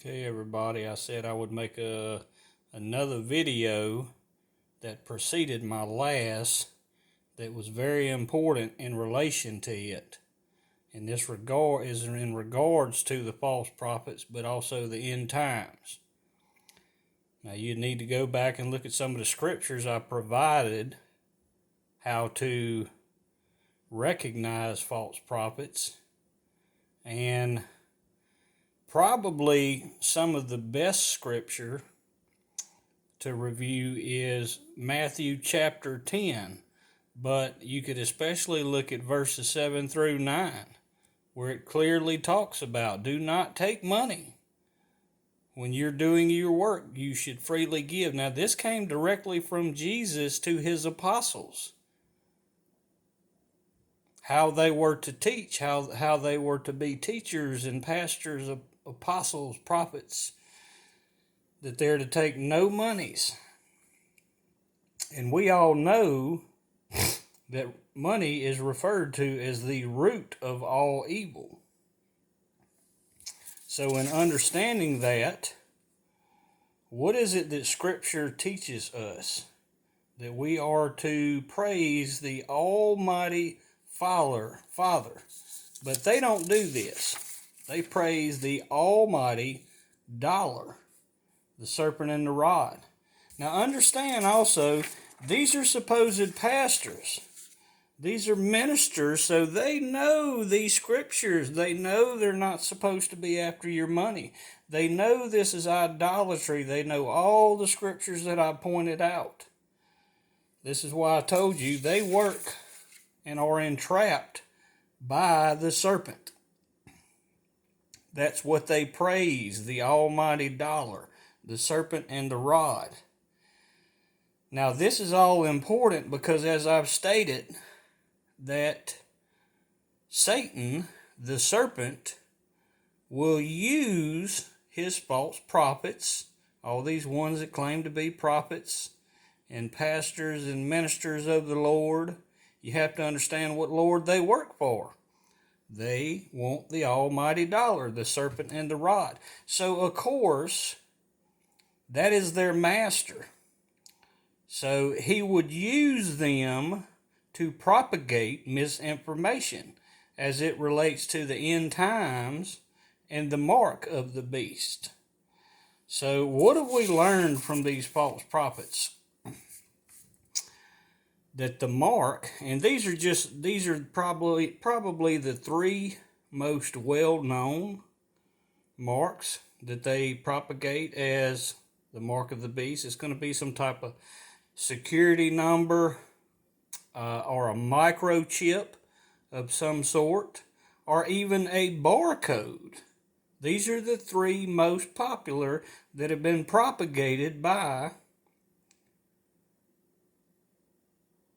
Okay, everybody, I said I would make another video that preceded my last that was very important in relation to it. And this regard is in regards to the false prophets, but also the end times. Now, you need to go back and look at some of the scriptures I provided how to recognize false prophets, and probably some of the best scripture to review is Matthew chapter 10, but you could especially look at verses 7 through 9, where it clearly talks about do not take money. When you're doing your work, you should freely give. Now, this came directly from Jesus to his apostles. How they were to teach, how they were to be teachers and pastors, apostles, prophets, that they're to take no monies. And we all know that money is referred to as the root of all evil. So in understanding that, what is it that Scripture teaches us? That we are to praise the Almighty Father. But they don't do this. They praise the almighty dollar, the serpent and the rod. Now understand also, these are supposed pastors. These are ministers, so they know these scriptures. They know they're not supposed to be after your money. They know this is idolatry. They know all the scriptures that I pointed out. This is why I told you they work and are entrapped by the serpent. That's what they praise, the almighty dollar, the serpent and the rod. Now, this is all important because, as I've stated, that Satan, the serpent, will use his false prophets, all these ones that claim to be prophets and pastors and ministers of the Lord. You have to understand what Lord they work for. They want the almighty dollar, the serpent and the rod. So, of course, that is their master. So he would use them to propagate misinformation as it relates to the end times and the mark of the beast. So what have we learned from these false prophets? That the mark, and these are probably the three most well-known marks that they propagate as the mark of the beast. It's going to be some type of security number or a microchip of some sort, or even a barcode. These are the three most popular that have been propagated by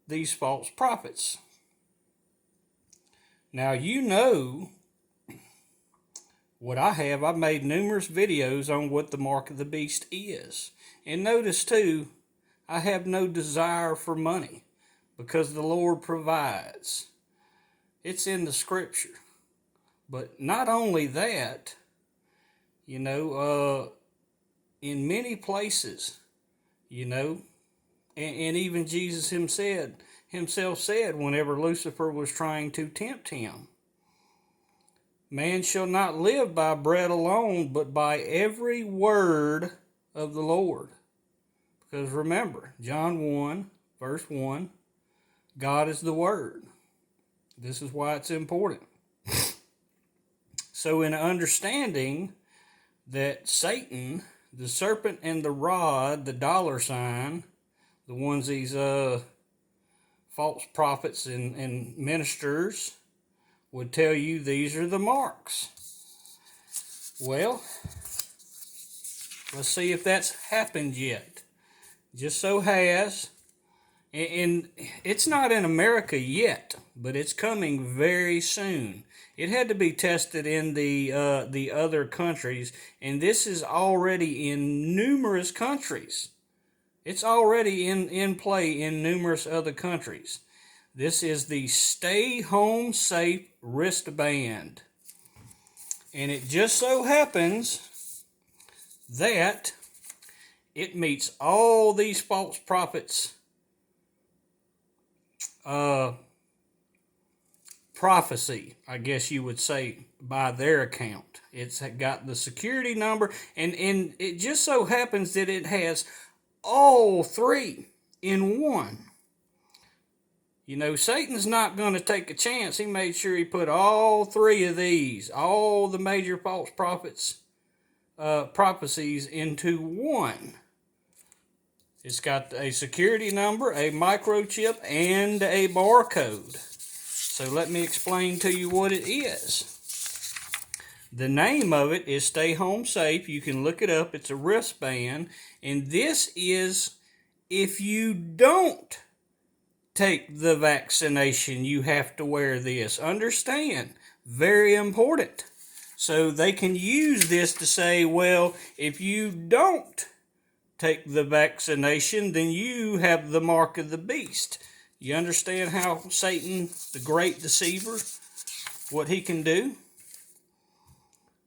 these false prophets. Now, you know what I have. I've made numerous videos on what the mark of the beast is. And notice too, I have no desire for money because the Lord provides. It's in the scripture. But not only that, in many places, and even Jesus himself said whenever Lucifer was trying to tempt him, man shall not live by bread alone, but by every word of the Lord. Because remember, John 1, verse 1, God is the Word. This is why it's important. So in understanding that Satan, the serpent and the rod, the dollar sign, the ones these false prophets and ministers would tell you these are the marks. Well, let's see if that's happened yet. Just so has, and it's not in America yet, but it's coming very soon. It had to be tested in the other countries, and this is already in numerous countries. It's already in play in numerous other countries. This is the Stay Home Safe wristband. And it just so happens that it meets all these false prophets' prophecy, I guess you would say, by their account. It's got the security number, and it just so happens that it has all three in one. You know, Satan's not going to take a chance. He made sure he put all three of these, all the major false prophets' prophecies into one. It's got a security number, a microchip, and a barcode. So let me explain to you what it is. The name of it is Stay Home Safe. You can look it up. It's a wristband. And this is if you don't take the vaccination, you have to wear this. Understand, very important. So they can use this to say, well, if you don't take the vaccination, then you have the mark of the beast. You understand how Satan, the great deceiver, what he can do?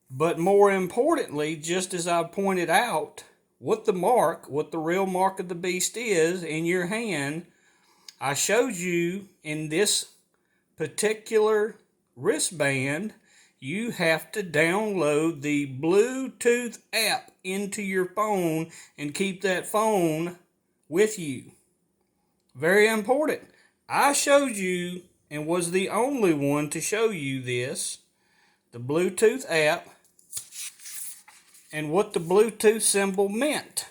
But more importantly, just as I pointed out, what the real mark of the beast is in your hand, I showed you in this particular wristband, you have to download the Bluetooth app into your phone and keep that phone with you. Very important. I showed you and was the only one to show you this, the Bluetooth app, and what the Bluetooth symbol meant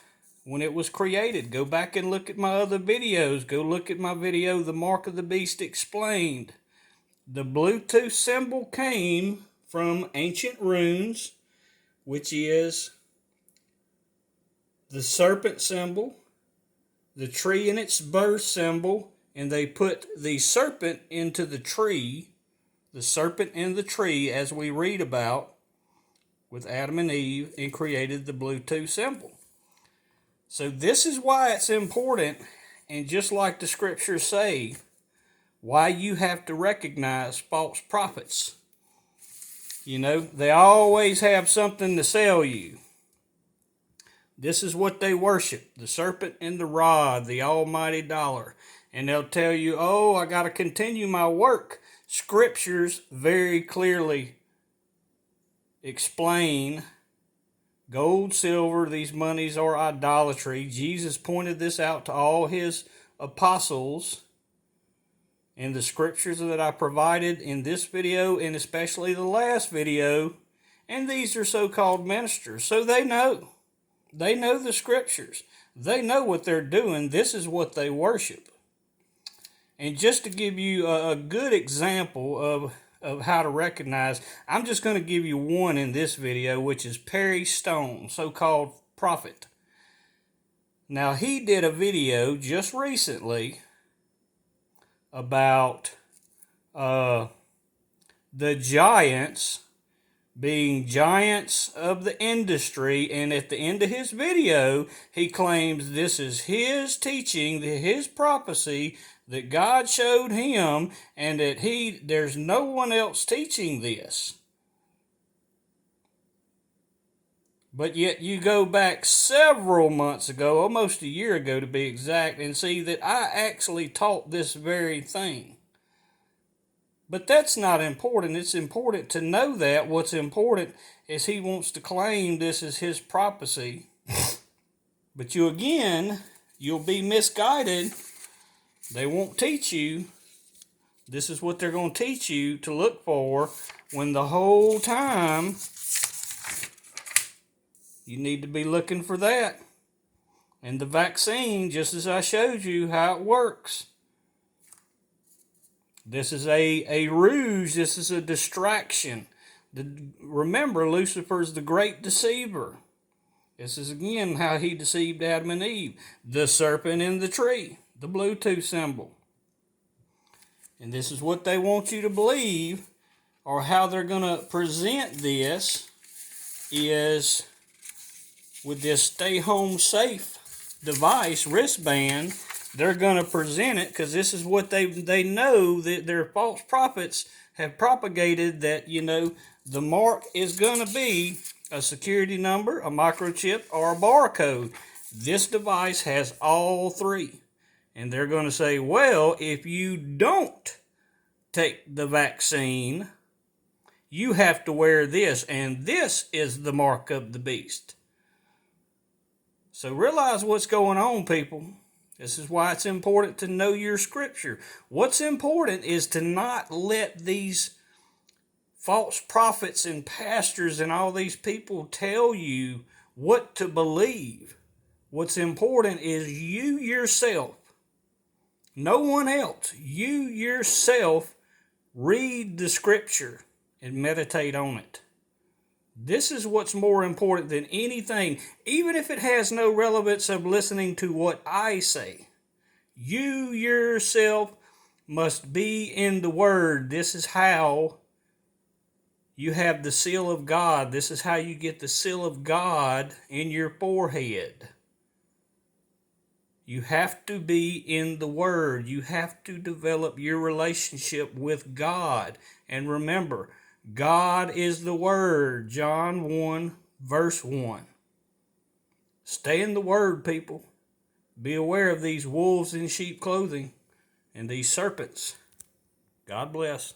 when it was created. Go back and look at my other videos. Go look at my video, The Mark of the Beast Explained. The Bluetooth symbol came from ancient runes, which is the serpent symbol, the tree in its birth symbol, and they put the serpent into the tree, the serpent in the tree, as we read about with Adam and Eve, and created the Bluetooth symbol. So this is why it's important, and just like the scriptures say, why you have to recognize false prophets. You know, they always have something to sell you. This is what they worship, the serpent and the rod, the almighty dollar. And they'll tell you, oh, I got to continue my work. Scriptures very clearly explain gold, silver, these monies are idolatry. Jesus pointed this out to all his apostles in the scriptures that I provided in this video and especially the last video. And these are so-called ministers. So they know. They know the scriptures. They know what they're doing. This is what they worship. And just to give you a good example of how to recognize, I'm just going to give you one in this video, which is Perry Stone, so-called prophet. Now, he did a video just recently about the giants being giants of the industry, and at the end of his video, he claims this is his teaching, his prophecy that God showed him, and that there's no one else teaching this. But yet you go back several months ago, almost a year ago to be exact, and see that I actually taught this very thing. But that's not important. It's important to know that. What's important is he wants to claim this is his prophecy. But you'll be misguided. They won't teach you. This is what they're going to teach you to look for, when the whole time you need to be looking for that. And the vaccine, just as I showed you how it works. This is a ruse. This is a distraction. Remember, Lucifer's the great deceiver. This is again how he deceived Adam and Eve. The serpent in the tree, the Bluetooth symbol. And this is what they want you to believe, or how they're going to present this is with this Stay Home Safe device, wristband. They're going to present it because this is what they know that their false prophets have propagated, that, you know, the mark is going to be a security number, a microchip, or a barcode. This device has all three. And they're going to say, well, if you don't take the vaccine, you have to wear this, and this is the mark of the beast. So realize what's going on, people. This is why it's important to know your scripture. What's important is to not let these false prophets and pastors and all these people tell you what to believe. What's important is you yourself, no one else, you yourself read the scripture and meditate on it. This is what's more important than anything, even if it has no relevance of listening to what I say. You yourself must be in the Word. This is how you have the seal of God. This is how you get the seal of God in your forehead. You have to be in the Word. You have to develop your relationship with God. And remember, God is the Word. John 1, verse 1. Stay in the Word, people. Be aware of these wolves in sheep clothing and these serpents. God bless.